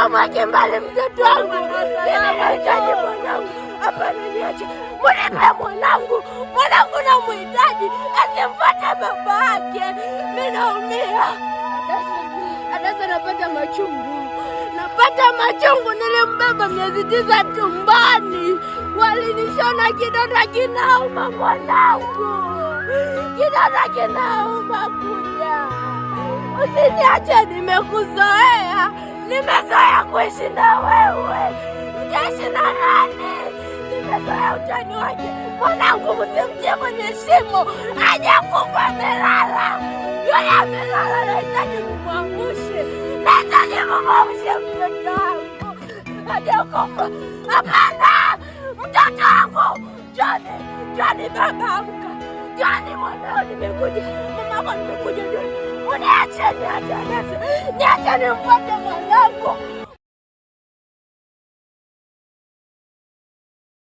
Ukamwache mbali mtoto wangu. Mimi nahitaji mwanangu. Hapana, niache. Munipe mwanangu. Mwanangu namhitaji. Asimfuate baba yake. Mimi naumia. Adasa napata machungu. Napata machungu. Nilimbeba miezi 9 tumbani. Walinishona kidonda kinauma mwanangu. Kidonda kinauma kuja. Usiniache, nimekuzoea. Nimezoea kuishi na wewe. Utaishi na nani? Nimezoea utani wake. Mwanangu msimtie kwenye shimo. Hajakufa, amelala. Yule amelala, nahitaji kumwamsha. Nahitaji kumwamsha mtoto wangu. Hajakufa. Hapana! Mtoto wangu! Johnny baba amka. Johnny mwanao, nimekuja. Mamako nimekuja Johnny. Niache nimfuate mwanangu.